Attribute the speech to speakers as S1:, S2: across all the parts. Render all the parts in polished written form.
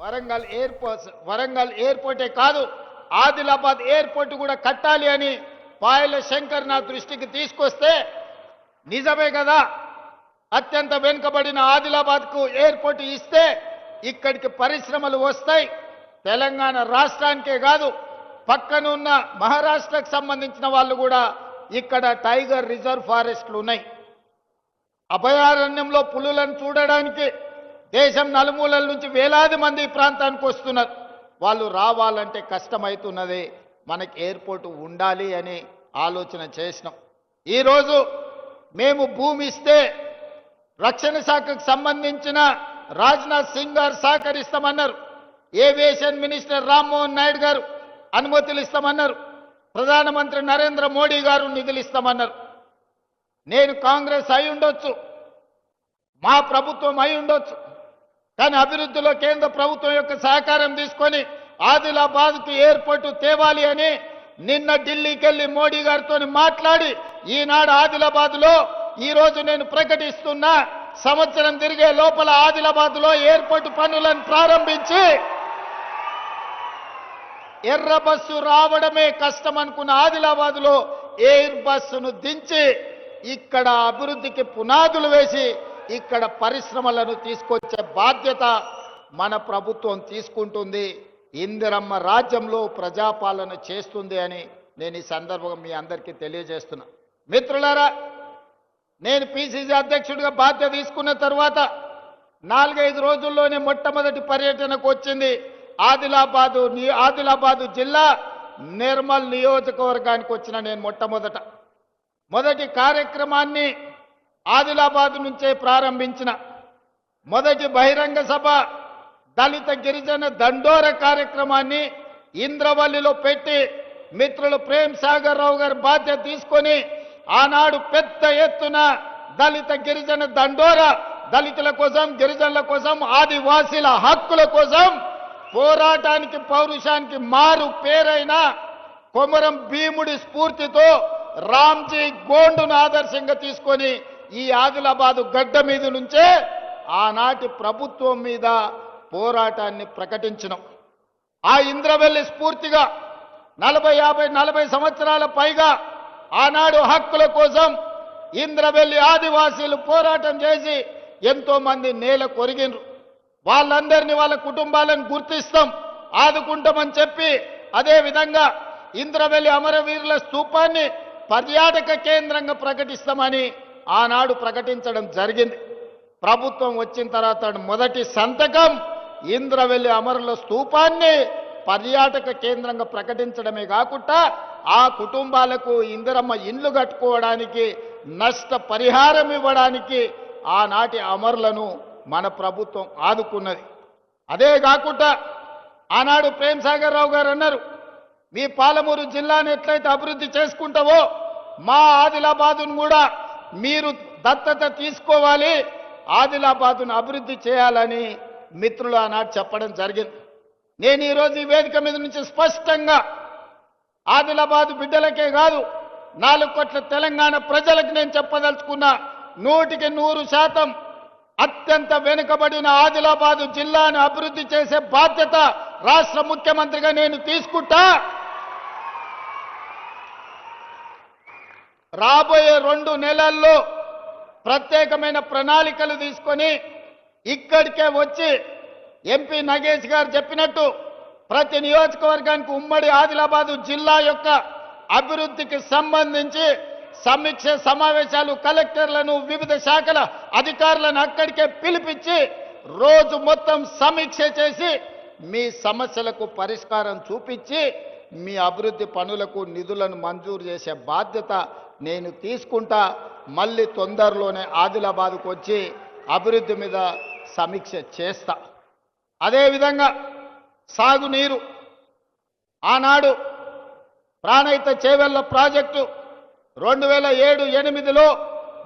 S1: వరంగల్ ఎయిర్పోర్టే కాదు ఆదిలాబాద్ ఎయిర్పోర్ట్ కూడా కట్టాలి అని పాయల శంకర్ నా దృష్టికి తీసుకొస్తే నిజమే కదా, అత్యంత వెనుకబడిన ఆదిలాబాద్కు ఎయిర్పోర్ట్ ఇస్తే ఇక్కడికి పరిశ్రమలు వస్తాయి. తెలంగాణ రాష్ట్రానికే కాదు పక్కనున్న మహారాష్ట్రకు సంబంధించిన వాళ్ళు కూడా ఇక్కడ టైగర్ రిజర్వ్ ఫారెస్ట్లు ఉన్నాయి. అభయారణ్యంలో పులులను చూడడానికి దేశం నలుమూలల నుంచి వేలాది మంది ఈ ప్రాంతానికి వస్తున్నారు. వాళ్ళు రావాలంటే కష్టమవుతున్నది. మనకి ఎయిర్పోర్ట్ ఉండాలి అని ఆలోచన చేసినాం. ఈరోజు మేము భూమి ఇస్తే రక్షణ శాఖకు సంబంధించిన రాజ్నాథ్ సింగ్ గారు సహకరిస్తామన్నారు. ఏవియేషన్ మినిస్టర్ రామ్మోహన్ నాయుడు గారు అనుమతులు ఇస్తామన్నారు. ప్రధానమంత్రి నరేంద్ర మోడీ గారు నిధులు ఇస్తామన్నారు. నేను కాంగ్రెస్ అయి ఉండొచ్చు, మా ప్రభుత్వం అయి ఉండొచ్చు, కానీ అభివృద్ధిలో కేంద్ర ప్రభుత్వం యొక్క సహకారం తీసుకొని ఆదిలాబాద్కు ఎయిర్పోర్టు తేవాలి అని నిన్న ఢిల్లీకి వెళ్ళి మోడీ గారితో మాట్లాడి ఈనాడు ఆదిలాబాద్లో ఈరోజు నేను ప్రకటిస్తున్నా, సంవత్సరం తిరిగే లోపల ఆదిలాబాద్లో ఎయిర్పోర్టు పనులను ప్రారంభించి ఎర్ర బస్సు రావడమే కష్టం అనుకున్న ఆదిలాబాద్లో ఎయిర్ బస్సును దించి ఇక్కడ అభివృద్ధికి పునాదులు వేసి ఇక్కడ పరిశ్రమలను తీసుకొచ్చే బాధ్యత మన ప్రభుత్వం తీసుకుంటుంది. ఇందిరమ్మ రాజ్యంలో ప్రజాపాలన చేస్తుంది అని నేను ఈ సందర్భంగా మీ అందరికీ తెలియజేస్తున్నా. మిత్రులారా, నేను పిసిసి అధ్యక్షుడిగా బాధ్యత తీసుకున్న తర్వాత 4-5 రోజుల్లోనే మొట్టమొదటి పర్యటనకు వచ్చింది ఆదిలాబాదు జిల్లా నిర్మల్ నియోజకవర్గానికి వచ్చిన నేను మొదటి కార్యక్రమాన్ని ఆదిలాబాద్ నుంచే ప్రారంభించిన. మొదటి బహిరంగ సభ దళిత గిరిజన దండోర కార్యక్రమాన్ని ఇంద్రవల్లిలో పెట్టి మిత్రులు ప్రేమ్ సాగర్ రావు గారు బాధ్యత తీసుకొని ఆనాడు పెద్ద ఎత్తున దళిత గిరిజన దండోర దళితుల కోసం, గిరిజనుల కోసం, ఆదివాసీల హక్కుల కోసం పోరాటానికి పౌరుషానికి మారు పేరైన కొమరం భీముడి స్ఫూర్తితో రామ్జీ గోండును ఆదర్శంగా తీసుకొని ఈ ఆదిలాబాదు గడ్డ మీద నుంచే ఆనాటి ప్రభుత్వం మీద పోరాటాన్ని ప్రకటించినాం. ఆ ఇంద్రవెల్లి స్ఫూర్తిగా 40 సంవత్సరాల పైగా ఆనాడు హక్కుల కోసం ఇంద్రవెల్లి ఆదివాసీలు పోరాటం చేసి ఎంతో మంది నేల కొరిగినరు. వాళ్ళందరినీ వాళ్ళ కుటుంబాలను గుర్తిస్తాం, ఆదుకుంటామని చెప్పి అదే విధంగా ఇంద్రవెల్లి అమరవీరుల స్తూపాన్ని పర్యాటక కేంద్రంగా ప్రకటిస్తామని ఆనాడు ప్రకటించడం జరిగింది. ప్రభుత్వం వచ్చిన తర్వాత మొదటి సంతకం ఇంద్రవెల్లి అమరుల స్తూపాన్ని పర్యాటక కేంద్రంగా ప్రకటించడమే కాకుండా ఆ కుటుంబాలకు ఇందిరమ్మ ఇండ్లు కట్టుకోవడానికి నష్ట పరిహారం ఇవ్వడానికి ఆనాటి అమరులను మన ప్రభుత్వం ఆదుకున్నది. అదే కాకుండా ఆనాడు ప్రేమ్ సాగర్ రావు గారు అన్నారు, మీ పాలమూరు జిల్లాను ఎట్లయితే అభివృద్ధి చేసుకుంటావో మా ఆదిలాబాదును కూడా మీరు దత్తత తీసుకోవాలి, ఆదిలాబాదును అభివృద్ధి చేయాలని మిత్రులు ఆనాడు చెప్పడం జరిగింది. నేను ఈరోజు ఈ వేదిక మీద నుంచి స్పష్టంగా ఆదిలాబాదు బిడ్డలకే కాదు 4 కోట్ల తెలంగాణ ప్రజలకు నేను చెప్పదలుచుకున్నా, 100% అత్యంత వెనుకబడిన ఆదిలాబాదు జిల్లాను అభివృద్ధి చేసే బాధ్యత రాష్ట్ర ముఖ్యమంత్రిగా నేను తీసుకుంటా. రాబోయే 2 నెలల్లో ప్రత్యేకమైన ప్రణాళికలు తీసుకొని ఇక్కడికే వచ్చి ఎంపీ నగేష్ గారు చెప్పినట్టు ప్రతి నియోజకవర్గానికి ఉమ్మడి ఆదిలాబాదు జిల్లా యొక్క అభివృద్ధికి సంబంధించి సమీక్ష సమావేశాలు కలెక్టర్లను వివిధ శాఖల అధికారులను అక్కడికే పిలిపించి రోజు మొత్తం సమీక్ష చేసి మీ సమస్యలకు పరిష్కారం చూపించి మీ అభివృద్ధి పనులకు నిధులను మంజూరు చేసే బాధ్యత నేను తీసుకుంటా. మళ్ళీ తొందరలోనే ఆదిలాబాద్కు వచ్చి అభివృద్ధి మీద సమీక్ష చేస్తా. అదేవిధంగా సాగునీరు ఆనాడు ప్రాణహిత చేవెళ్ల ప్రాజెక్టు 2007-8లో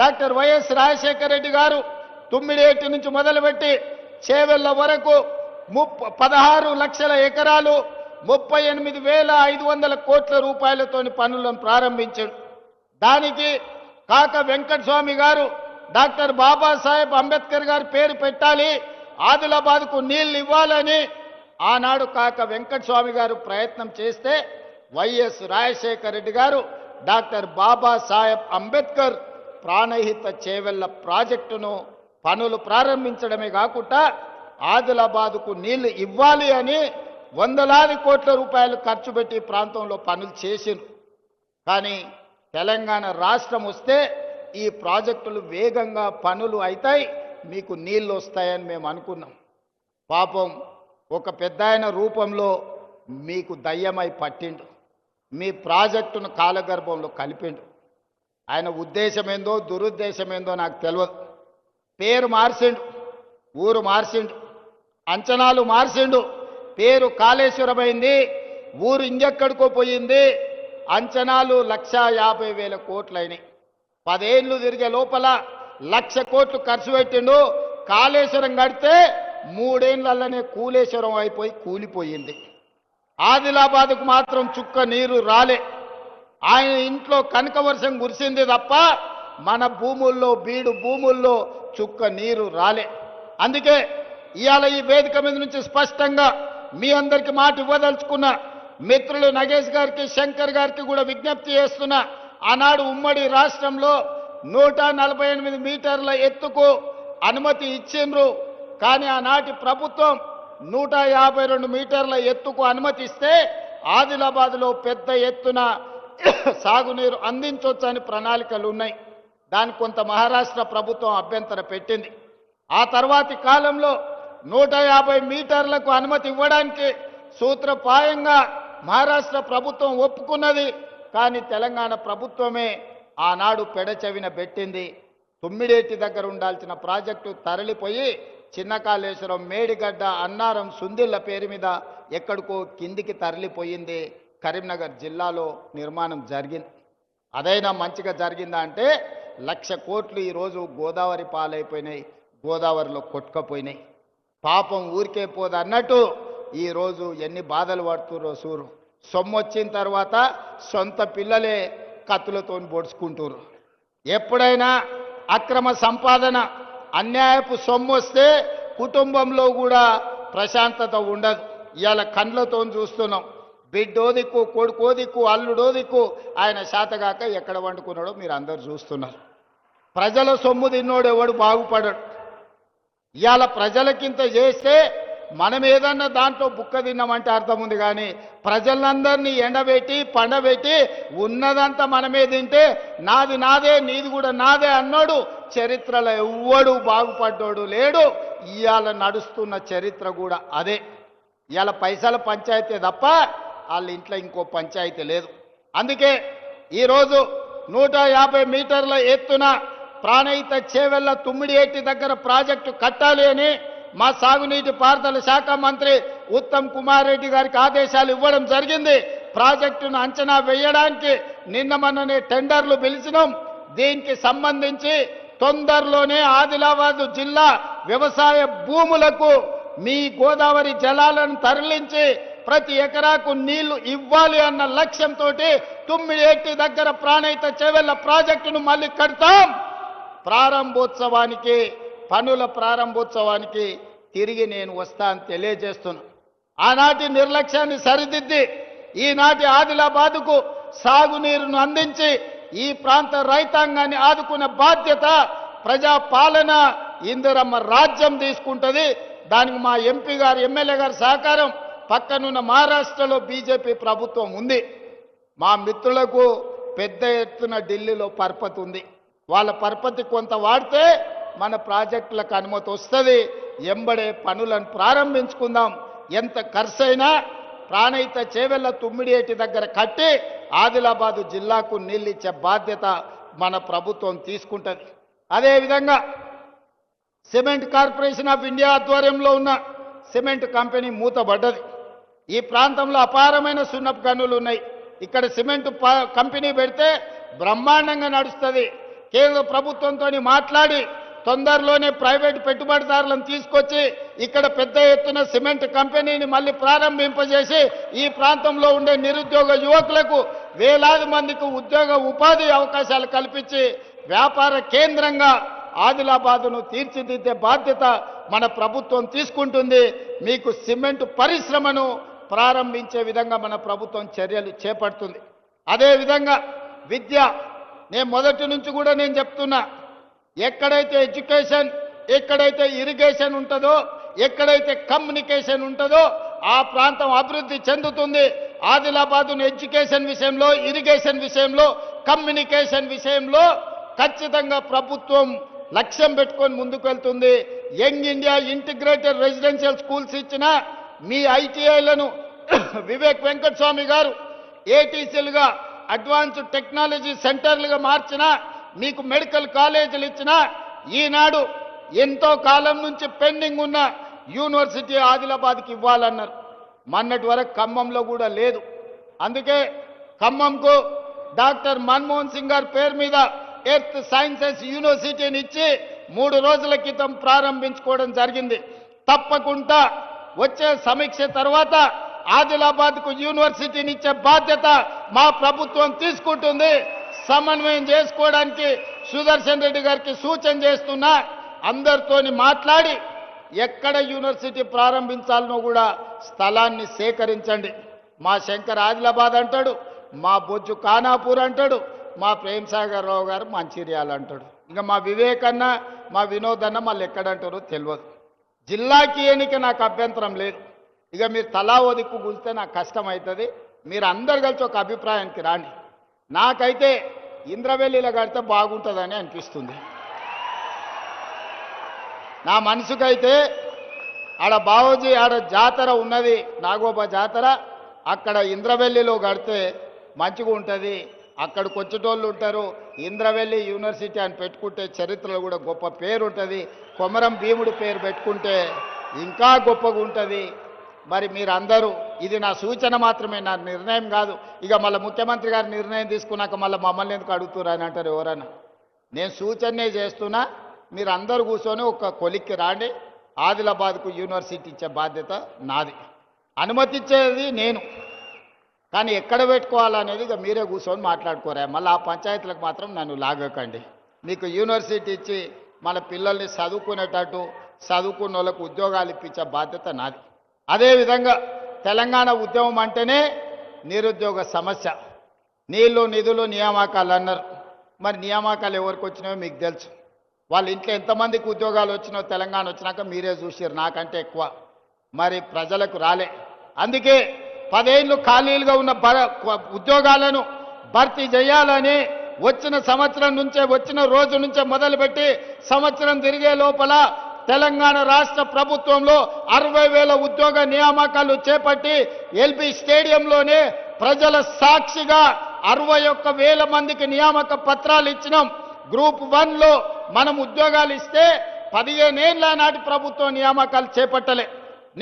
S1: డాక్టర్ వైఎస్ రాజశేఖర రెడ్డి గారు తుమ్మిడేటి నుంచి మొదలుపెట్టి చేవెళ్ల వరకు 16 లక్షల ఎకరాలు 38,500 కోట్ల రూపాయలతో పనులను ప్రారంభించాడు. దానికి కాక వెంకటస్వామి గారు డాక్టర్ బాబాసాహెబ్ అంబేద్కర్ గారి పేరు పెట్టాలి, ఆదిలాబాద్కు నీళ్లు ఇవ్వాలని ఆనాడు కాక వెంకటస్వామి గారు ప్రయత్నం చేస్తే వైఎస్ రాజశేఖర రెడ్డి గారు డాక్టర్ బాబాసాహెబ్ అంబేద్కర్ ప్రాణహిత చేవెళ్ల ప్రాజెక్టును పనులు ప్రారంభించడమే కాకుండా ఆదిలాబాదుకు నీళ్లు ఇవ్వాలి అని వందలాది కోట్ల రూపాయలు ఖర్చు పెట్టి ప్రాంతంలో పనులు చేసిండ్రు. కానీ తెలంగాణ రాష్ట్రం వస్తే ఈ ప్రాజెక్టులు వేగంగా పనులు అవుతాయి, మీకు నీళ్లు వస్తాయని మేము అనుకున్నాం. పాపం ఒక పెద్దాయన రూపంలో మీకు దయ్యమై పట్టిండు, మీ ప్రాజెక్టును కాలగర్భంలో కలిపిండు. ఆయన ఉద్దేశమేందో దురుద్దేశమేందో నాకు తెలియదు. పేరు మార్చిండు, ఊరు మార్చిండు, అంచనాలు మార్చిండు. పేరు కాళేశ్వరమైంది, ఊరు ఇంకెక్కడికో పోయింది. అంచనాలు 1,50,000 కోట్లయినాయి. 10 ఏళ్ళు తిరిగే లోపల 1,00,000 కోట్లు ఖర్చు పెట్టిండు. కాళేశ్వరం కడితే 3 ఏళ్లలోనే కూలేశ్వరం అయిపోయి కూలిపోయింది. ఆదిలాబాద్కు మాత్రం చుక్క నీరు రాలే. ఆయన ఇంట్లో కనక వర్షం కురిసింది తప్ప మన భూముల్లో బీడు భూముల్లో చుక్క నీరు రాలే. అందుకే ఇవాళ ఈ వేదిక మీద నుంచి స్పష్టంగా మీ అందరికి మాట ఇవ్వదలుచుకున్న మిత్రులు నగేష్ గారికి శంకర్ గారికి కూడా విజ్ఞప్తి చేస్తున్నా. ఆనాడు ఉమ్మడి రాష్ట్రంలో 148 మీటర్ల ఎత్తుకు అనుమతి ఇచ్చిండ్రు. కానీ ఆనాటి ప్రభుత్వం 152 మీటర్ల ఎత్తుకు అనుమతిస్తే ఆదిలాబాద్లో పెద్ద ఎత్తున సాగునీరు అందించవచ్చని ప్రణాళికలు ఉన్నాయి. దానికి కొంత మహారాష్ట్ర ప్రభుత్వం అభ్యంతరం పెట్టింది. ఆ తర్వాతి కాలంలో 150 మీటర్లకు అనుమతి ఇవ్వడానికి సూత్రప్రాయంగా మహారాష్ట్ర ప్రభుత్వం ఒప్పుకున్నది. కానీ తెలంగాణ ప్రభుత్వమే ఆనాడు పెడచెవిన పెట్టింది. తుమ్మిడేటి దగ్గర ఉండాల్సిన ప్రాజెక్టు తరలిపోయి చిన్న కాళేశ్వరం, మేడిగడ్డ, అన్నారం, సుందిళ్ల పేరు మీద ఎక్కడికో కిందికి తరలిపోయింది. కరీంనగర్ జిల్లాలో నిర్మాణం జరిగింది. అదైనా మంచిగా జరిగిందా అంటే 1,00,000 కోట్లు ఈరోజు గోదావరి పాలైపోయినాయి, గోదావరిలో కొట్టుకపోయినాయి. పాపం ఊరికే పోదు అన్నట్టు ఈరోజు ఎన్ని బాధలు పడుతుర్రో సూరు. సొమ్ము వచ్చిన తర్వాత సొంత పిల్లలే కత్తులతో పొడుచుకుంటుర్రు. ఎప్పుడైనా అక్రమ సంపాదన, అన్యాయపు సొమ్ము వస్తే కుటుంబంలో కూడా ప్రశాంతత ఉండదు. ఇవాళ కండ్లతో చూస్తున్నాం. బిడ్డో దిక్కు, కొడుకో దిక్కు, అల్లుడో దిక్కు, ఆయన శాతగాక ఎక్కడ వండుకున్నాడో మీరు అందరు చూస్తున్నారు. ప్రజల సొమ్ము తిన్నోడు ఎవడు బాగుపడడు. ఇవాళ ప్రజలకింత చేస్తే మనం ఏదన్నా దాంట్లో బుక్క తిన్నామంటే అర్థం ఉంది. కానీ ప్రజలందరినీ ఎండబెట్టి పండబెట్టి ఉన్నదంతా మనమే తింటే నాది నాదే నీది కూడా నాదే అన్నాడు చరిత్రలో ఎవ్వడు బాగుపడ్డాడు లేడు. ఇవాళ నడుస్తున్న చరిత్ర కూడా అదే. ఇవాళ పైసల పంచాయతీ తప్ప వాళ్ళ ఇంట్లో ఇంకో పంచాయతీ లేదు. అందుకే ఈరోజు 150 మీటర్ల ఎత్తున ప్రాణహిత చేవెళ్ల తుమ్మిడియేటి దగ్గర ప్రాజెక్టు కట్టాలి అని మా సాగునీటి పారుదల శాఖ మంత్రి ఉత్తమ్ కుమార్ రెడ్డి గారికి ఆదేశాలు ఇవ్వడం జరిగింది. ప్రాజెక్టును అంచనా వేయడానికి నిన్న మొన్ననే టెండర్లు పిలిచినాం. దీనికి సంబంధించి తొందరలోనే ఆదిలాబాద్ జిల్లా వ్యవసాయ భూములకు మీ గోదావరి జలాలను తరలించి ప్రతి ఎకరాకు నీళ్లు ఇవ్వాలి అన్న లక్ష్యంతో తుమ్మిడియేటి దగ్గర ప్రాణహిత చేవెళ్ల ప్రాజెక్టును మళ్ళీ కడతాం. ప్రారంభోత్సవానికి, పనుల ప్రారంభోత్సవానికి తిరిగి నేను వస్తా అని తెలియజేస్తున్నా. ఆనాటి నిర్లక్ష్యాన్ని సరిదిద్ది ఈనాటి ఆదిలాబాదుకు సాగునీరును అందించి ఈ ప్రాంత రైతాంగాన్ని ఆదుకునే బాధ్యత ప్రజాపాలన ఇందిరమ్మ రాజ్యం తీసుకుంటుంది. దానికి మా ఎంపీ గారు, ఎమ్మెల్యే గారి సహకారం, పక్కనున్న మహారాష్ట్రలో బీజేపీ ప్రభుత్వం ఉంది. మా మిత్రులకు పెద్ద ఎత్తున ఢిల్లీలో పరపతి ఉంది. వాళ్ళ పరపతి కొంత వాడితే మన ప్రాజెక్టులకు అనుమతి వస్తుంది. ఎంబడే పనులను ప్రారంభించుకుందాం. ఎంత ఖర్చైనా ప్రాణహిత చేవెళ్ల తుమ్మిడియేటి దగ్గర కట్టి ఆదిలాబాదు జిల్లాకు నీళ్ళు ఇచ్చే బాధ్యత మన ప్రభుత్వం తీసుకుంటుంది. అదేవిధంగా సిమెంట్ కార్పొరేషన్ ఆఫ్ ఇండియా ఆధ్వర్యంలో ఉన్న సిమెంట్ కంపెనీ మూతబడ్డది. ఈ ప్రాంతంలో అపారమైన సున్నపు గనులు ఉన్నాయి. ఇక్కడ సిమెంట్ కంపెనీ పెడితే బ్రహ్మాండంగా నడుస్తుంది. కేంద్ర ప్రభుత్వంతో మాట్లాడి తొందరలోనే ప్రైవేటు పెట్టుబడిదారులను తీసుకొచ్చి ఇక్కడ పెద్ద ఎత్తున సిమెంట్ కంపెనీని మళ్ళీ ప్రారంభింపజేసి ఈ ప్రాంతంలో ఉండే నిరుద్యోగ యువకులకు వేలాది మందికి ఉద్యోగ ఉపాధి అవకాశాలు కల్పించి వ్యాపార కేంద్రంగా ఆదిలాబాదును తీర్చిదిద్దే బాధ్యత మన ప్రభుత్వం తీసుకుంటుంది. మీకు సిమెంట్ పరిశ్రమను ప్రారంభించే విధంగా మన ప్రభుత్వం చర్యలు చేపడుతుంది. అదేవిధంగా విద్య, నేను మొదటి నుంచి కూడా నేను చెప్తున్నా, ఎక్కడైతే ఎడ్యుకేషన్, ఎక్కడైతే ఇరిగేషన్ ఉంటుందో, ఎక్కడైతే కమ్యూనికేషన్ ఉంటుందో ఆ ప్రాంతం అభివృద్ధి చెందుతుంది. ఆదిలాబాదును ఎడ్యుకేషన్ విషయంలో, ఇరిగేషన్ విషయంలో, కమ్యూనికేషన్ విషయంలో ఖచ్చితంగా ప్రభుత్వం లక్ష్యం పెట్టుకొని ముందుకు వెళ్తుంది. Young India integrated residential schools ఇచ్చిన మీ ఐటీఐలను వివేక్ వెంకటస్వామి గారు ఏటీసీలుగా అడ్వాన్స్డ్ టెక్నాలజీ సెంటర్లుగా మార్చిన, మీకు మెడికల్ కాలేజీలు ఇచ్చిన, ఈనాడు ఎంతో కాలం నుంచి పెండింగ్ ఉన్న యూనివర్సిటీ ఆదిలాబాద్కి ఇవ్వాలన్నారు. మొన్నటి వరకు ఖమ్మంలో కూడా లేదు. అందుకే ఖమ్మంకు డాక్టర్ మన్మోహన్ సింగ్ గారి పేరు మీద ఎర్త్ సైన్సెస్ యూనివర్సిటీని ఇచ్చి 3 రోజుల క్రితం ప్రారంభించుకోవడం జరిగింది. తప్పకుండా వచ్చే సమీక్ష తర్వాత ఆదిలాబాద్కు యూనివర్సిటీని ఇచ్చే బాధ్యత మా ప్రభుత్వం తీసుకుంటుంది. సమన్వయం చేసుకోవడానికి సుదర్శన్ రెడ్డి గారికి సూచన చేస్తున్నా, అందరితోని మాట్లాడి ఎక్కడ యూనివర్సిటీ ప్రారంభించాలనో కూడా స్థలాన్ని సేకరించండి. మా శంకర్ ఆదిలాబాద్ అంటాడు, మా బొజ్జు ఖానాపూర్ అంటాడు, మా ప్రేమ్ సాగర్ రావు గారు మంచిర్యాల అంటాడు. ఇంకా మా వివేకన్న, మా వినోద్ అన్న మళ్ళీ ఎక్కడంటారో తెలియదు. జిల్లాకి ఎన్నిక నాకు అభ్యంతరం లేదు. ఇక మీరు తలా ఓ దిక్కు కూలితే నాకు కష్టం అవుతుంది. మీరు అందరు కలిసి ఒక అభిప్రాయానికి రాండి. నాకైతే ఇంద్రవెల్లిలో కడితే బాగుంటుందని అనిపిస్తుంది. నా మనసుకైతే ఆడ బావోజీ ఆడ జాతర ఉన్నది, నాగోబా జాతర, అక్కడ ఇంద్రవెల్లిలో కడితే మంచిగా ఉంటుంది. అక్కడికి వచ్చేటోళ్ళు ఉంటారు. ఇంద్రవెల్లి యూనివర్సిటీ అని పెట్టుకుంటే చరిత్రలో కూడా గొప్ప పేరు ఉంటుంది. కొమరం భీముడు పేరు పెట్టుకుంటే ఇంకా గొప్పగా ఉంటుంది. మరి మీరందరూ, ఇది నా సూచన మాత్రమే, నా నిర్ణయం కాదు. ఇక మళ్ళీ ముఖ్యమంత్రి గారు నిర్ణయం తీసుకున్నాక మళ్ళీ మమ్మల్ని ఎందుకు అడుగుతున్నారు అని అంటారు ఎవరన్నా. నేను సూచనే చేస్తున్నా, మీరు అందరూ కూర్చొని ఒక కొలిక్కి రాండి. ఆదిలాబాద్కు యూనివర్సిటీ ఇచ్చే బాధ్యత నాది. అనుమతించేది నేను, కానీ ఎక్కడ పెట్టుకోవాలనేది ఇక మీరే కూర్చొని మాట్లాడుకోరా. మళ్ళీ ఆ పంచాయతీలకు మాత్రం నన్ను లాగకండి. మీకు యూనివర్సిటీ ఇచ్చి మన పిల్లల్ని చదువుకునేటట్టు, చదువుకున్న వాళ్ళకు ఉద్యోగాలు ఇప్పించే బాధ్యత నాది. అదేవిధంగా తెలంగాణ ఉద్యమం అంటేనే నిరుద్యోగ సమస్య. నీళ్లు, నిధులు, నియామకాలు అన్నారు. మరి నియామకాలు ఎవరికి వచ్చినాయో మీకు తెలుసు. వాళ్ళ ఇంట్లో ఎంతమందికి ఉద్యోగాలు వచ్చినాయో తెలంగాణ వచ్చినాక మీరే చూసారు, నాకంటే ఎక్కువ. మరి ప్రజలకు రాలే. అందుకే 10 ఏళ్ళు ఖాళీలుగా ఉన్న ఉద్యోగాలను భర్తీ చేయాలని వచ్చిన సంవత్సరం నుంచే, వచ్చిన రోజు నుంచే మొదలుపెట్టి సంవత్సరం తిరిగే లోపల తెలంగాణ రాష్ట్ర ప్రభుత్వంలో 60,000 ఉద్యోగ నియామకాలు చేపట్టి ఎల్బీ స్టేడియంలోనే ప్రజల సాక్షిగా 61,000 మందికి నియామక పత్రాలు ఇచ్చినాం. గ్రూప్ 1లో మనం ఉద్యోగాలు ఇస్తే 15 ఏళ్ల నాటి ప్రభుత్వం నియామకాలు చేపట్టలే.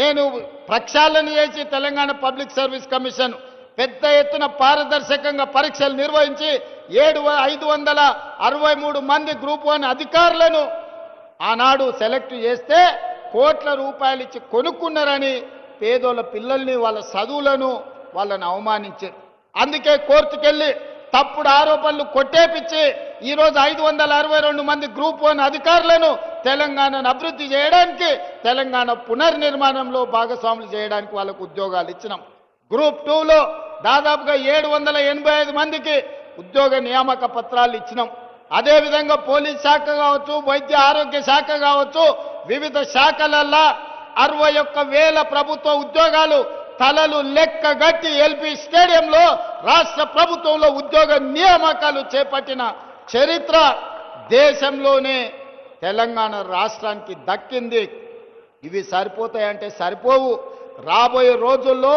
S1: నేను ప్రక్షాళన చేసి తెలంగాణ పబ్లిక్ సర్వీస్ కమిషన్ పెద్ద ఎత్తున పారదర్శకంగా పరీక్షలు నిర్వహించి 563 మంది గ్రూప్ 1 అధికారులను ఆనాడు సెలెక్ట్ చేస్తే కోట్ల రూపాయలు ఇచ్చి కొనుక్కున్నారని పేదోళ్ళ పిల్లల్ని, వాళ్ళ చదువులను వాళ్ళని అవమానించారు. అందుకే కోర్టుకెళ్ళి తప్పుడు ఆరోపణలు కొట్టేపిచ్చి ఈరోజు 562 మంది గ్రూప్ 1 అధికారులను తెలంగాణను అభివృద్ధి చేయడానికి, తెలంగాణ పునర్నిర్మాణంలో భాగస్వాములు చేయడానికి వాళ్ళకు ఉద్యోగాలు ఇచ్చినాం. గ్రూప్ 2లో దాదాపుగా 785 మందికి ఉద్యోగ నియామక పత్రాలు ఇచ్చినాం. అదేవిధంగా పోలీస్ శాఖ కావచ్చు, వైద్య ఆరోగ్య శాఖ కావచ్చు, వివిధ శాఖలల్లా 61,000 ప్రభుత్వ ఉద్యోగాలు తలలు లెక్కగట్టి ఎల్బీ స్టేడియంలో రాష్ట్ర ప్రభుత్వంలో ఉద్యోగ నియామకాలు చేపట్టిన చరిత్ర దేశంలోనే తెలంగాణ రాష్ట్రానికి దక్కింది. ఇవి సరిపోతాయంటే సరిపోవు. రాబోయే రోజుల్లో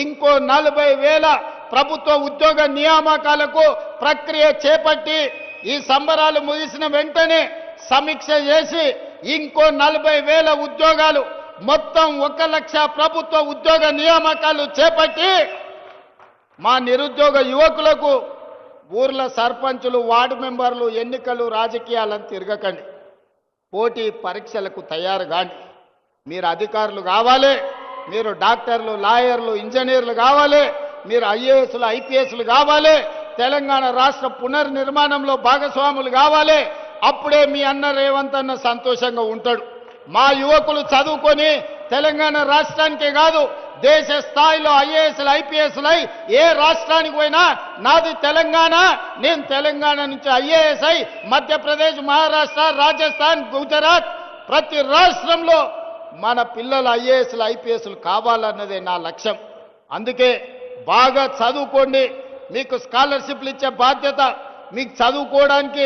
S1: ఇంకో 40,000 ప్రభుత్వ ఉద్యోగ నియామకాలకు ప్రక్రియ చేపట్టి ఈ సంబరాలు ముగిసిన వెంటనే సమీక్ష చేసి ఇంకో 40,000 ఉద్యోగాలు, మొత్తం 1,00,000 ప్రభుత్వ ఉద్యోగ నియామకాలు చేపట్టి మా నిరుద్యోగ యువకులకు ఊర్ల సర్పంచులు, వార్డు మెంబర్లు, ఎన్నికలు, రాజకీయాలను తిరగకండి. పోటీ పరీక్షలకు తయారు కాండి. మీరు అధికారులు కావాలి, మీరు డాక్టర్లు, లాయర్లు, ఇంజనీర్లు కావాలి, మీరు ఐఏఎస్లు, ఐపీఎస్లు కావాలి, తెలంగాణ రాష్ట్ర పునర్నిర్మాణంలో భాగస్వాములు కావాలి. అప్పుడే మీ అన్న రేవంత్ అన్న సంతోషంగా ఉంటాడు. మా యువకులు చదువుకొని తెలంగాణ రాష్ట్రానికే కాదు దేశ స్థాయిలో ఐఏఎస్లు ఐపీఎస్లై ఏ రాష్ట్రానికి పోయినా నాది తెలంగాణ, నేను తెలంగాణ నుంచి ఐఏఎస్ అయి మధ్యప్రదేశ్, మహారాష్ట్ర, రాజస్థాన్, గుజరాత్ ప్రతి రాష్ట్రంలో మన పిల్లలు ఐఏఎస్లు ఐపీఎస్లు కావాలన్నదే నా లక్ష్యం. అందుకే బాగా చదువుకోండి. మీకు స్కాలర్షిప్లు ఇచ్చే బాధ్యత, మీకు చదువుకోవడానికి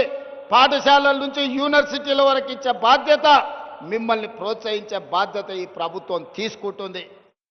S1: పాఠశాలల నుంచి యూనివర్సిటీల వరకు ఇచ్చే బాధ్యత, మిమ్మల్ని ప్రోత్సహించే బాధ్యత ఈ ప్రభుత్వం తీసుకుంటుంది.